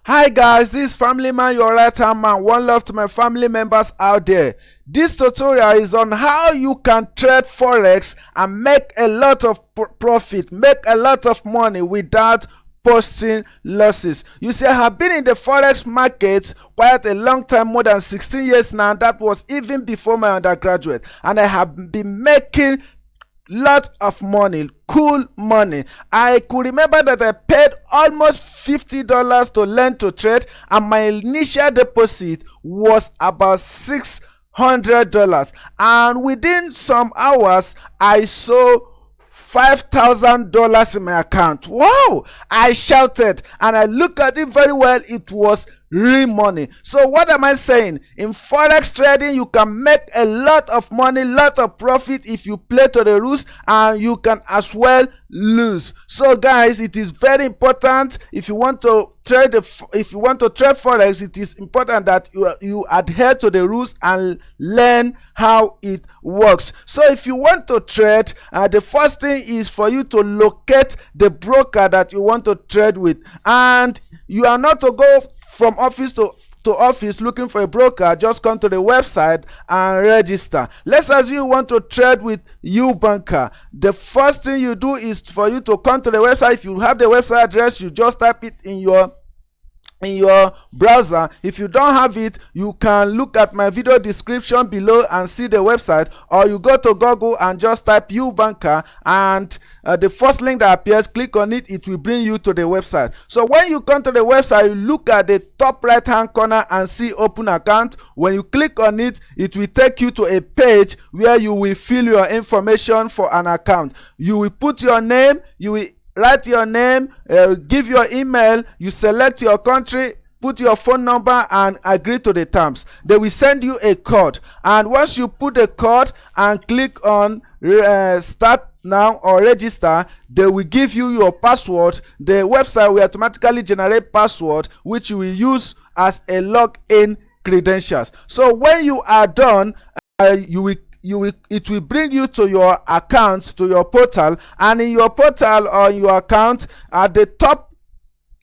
Hi guys, this is Family Man, your right hand man. One love to my family members out there. This tutorial is on how you can trade forex and make a lot of profit, make a lot of money without posting losses. You see, I have been in the forex market quite a long time, more than 16 years now. That was even before my undergraduate, and I have been making lot of money, cool money. I could remember that I paid almost $50 to learn to trade, and my initial deposit was about $600, and within some hours I saw $5,000 in my account. Wow! I shouted, and I looked at it very well. It was real money. So what am I saying? In forex trading, you can make a lot of money, lot of profit if you play to the rules, and you can as well lose. So guys, it is very important if you want to trade forex. It is important that you adhere to the rules and learn how it works. So if you want to trade, the first thing is for you to locate the broker that you want to trade with, and you are not to go from office to office looking for a broker. Just come to the website and register. Let's assume you want to trade with banker. The first thing you do is for you to come to the website. If you have the website address, you just type it in your browser. If you don't have it, you can look at my video description below and see the website, or you go to Google and just type banker, and the first link that appears, click on it. It will bring you to the website. So when you come to the website, you look at the top right hand corner and see open account. When you click on it, it will take you to a page where you will fill your information for an account. You will put your name, you will write your name, give your email, you select your country, put your phone number, and agree to the terms. They will send you a code, and once you put the code and click on start now or register, they will give you your password. The website will automatically generate password, which you will use as a login credentials. So when you are done, it will bring you to your account, to your portal, and in your portal or your account, at the top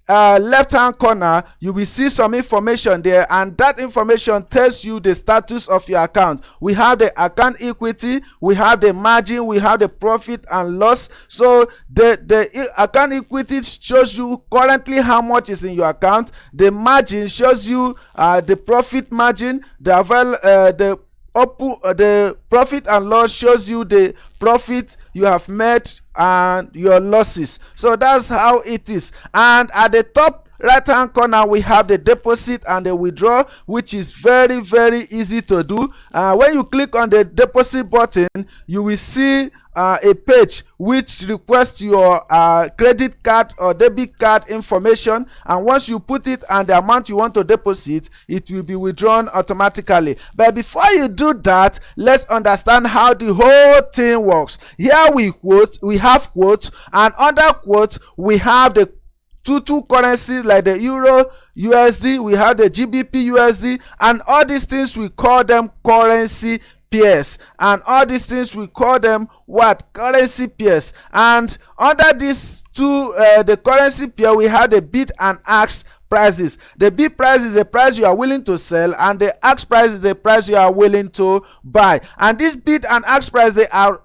left hand corner, you will see some information there, and that information tells you the status of your account. We have the account equity, we have the margin, we have the profit and loss. So the account equity shows you currently how much is in your account. The margin shows you the profit margin. The profit and loss shows you the profit you have made and your losses. So that's how it is. And at the top right hand corner, we have the deposit and the withdraw, which is very easy to do. When you click on the deposit button, you will see a page which requests your credit card or debit card information, and once you put it and the amount you want to deposit, it will be withdrawn automatically. But before you do that, let's understand how the whole thing works. Here we have quotes, and under quotes we have the two currencies like the euro USD, we have the GBP USD, and all these things we call them currency pairs, and all these things we call them what? Currency pairs. And under these two the currency pair, we have the bid and ask prices. The bid price is the price you are willing to sell, and the ask price is the price you are willing to buy. And this bid and ask price, they are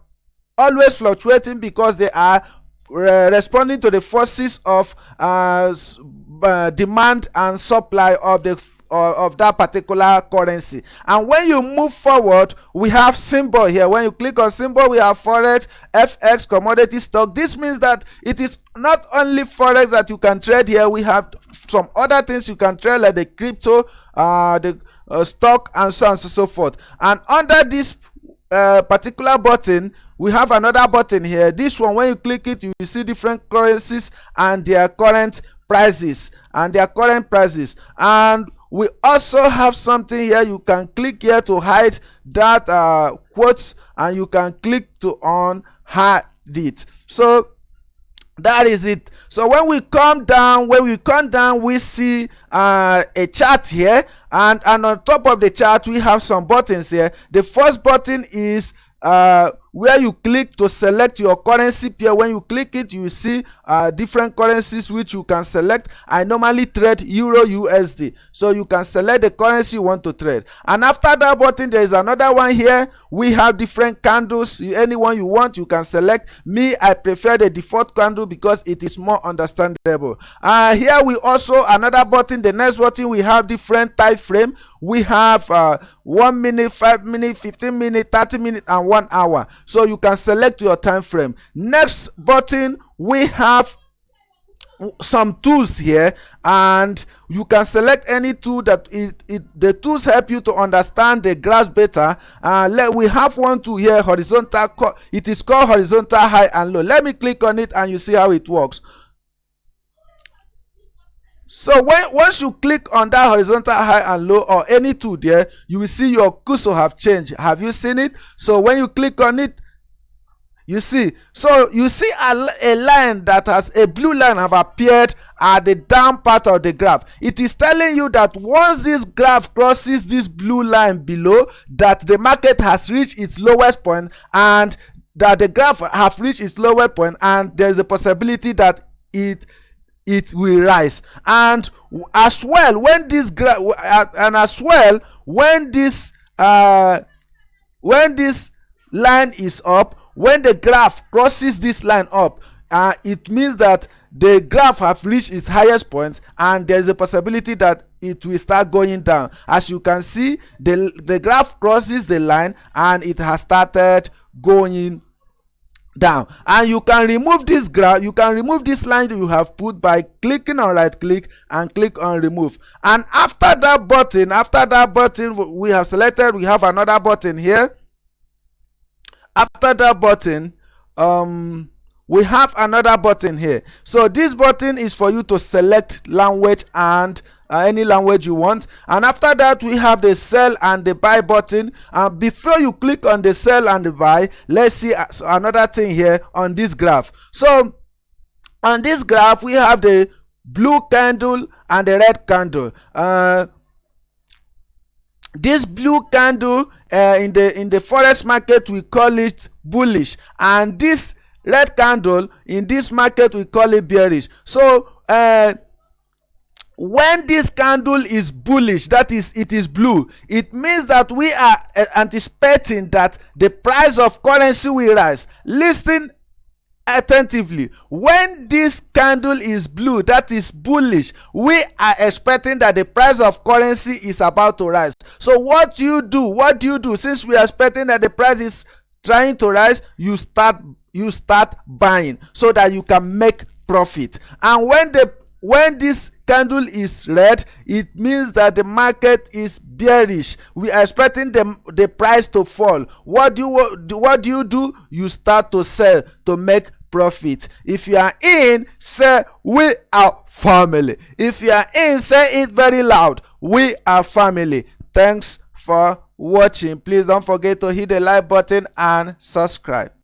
always fluctuating because they are responding to the forces of demand and supply of that particular currency. And when you move forward, we have symbol here. When you click on symbol, we have forex, FX, commodity, stock. This means that it is not only forex that you can trade here. We have some other things you can trade, like the crypto, the stock, and so on and so forth. And under this particular button, we have another button here. This one, when you click it, you will see different currencies and their current prices and we also have something here. You can click here to hide that quotes, and you can click to unhide it. So that is it. So when we come down, we see a chart here, and on top of the chart we have some buttons here. The first button is where you click to select your currency pair. When you click it, you see different currencies which you can select. I normally trade Euro USD, so you can select the currency you want to trade. And after that button, there is another one here. We have different candles. Any one you want, you can select. Me, I prefer the default candle because it is more understandable. Here we also another button. The next button, we have different time frame. We have 1 minute, 5 minutes, 15 minutes, 30 minutes, and 1 hour. So you can select your time frame. Next button, we have some tools here, and you can select any tool that the tools help you to understand the graph better. We have one tool here, horizontal. It is called horizontal high and low. Let me click on it and you see how it works. So once you click on that horizontal high and low or any tool there, you will see your cursor have changed. Have you seen it? So when you click on it, you see. So you see a line that has a blue line have appeared at the down part of the graph. It is telling you that once this graph crosses this blue line below, that the market has reached its lowest point, and that the graph have reached its lowest point, and there is a possibility that it will rise. And as well, when this when this line is up, when the graph crosses this line up, it means that the graph have reached its highest point, and there is a possibility that it will start going down. As you can see, the graph crosses the line and it has started going down. And you can remove this graph, you can remove this line you have put by clicking on right click and click on remove. And after that button we have selected, we have another button here. After that button, we have another button here. So this button is for you to select language and any language you want. And after that, we have the sell and the buy button. And before you click on the sell and the buy, let's see another thing here on this graph. So on this graph, we have the blue candle and the red candle. This blue candle in the forex market, we call it bullish, and this red candle in this market, we call it bearish. So when this candle is bullish, that is, it is blue, it means that we are anticipating that the price of currency will rise. Listen attentively. When this candle is blue, that is bullish, we are expecting that the price of currency is about to rise. So what do you do? Since we are expecting that the price is trying to rise, you start buying so that you can make profit. And when this candle is red, it means that the market is bearish. We are expecting the price to fall. What do you do? You start to sell to make profit. If you are in, say we are family. If you are in, say it very loud, we are family. Thanks for watching. Please don't forget to hit the like button and subscribe.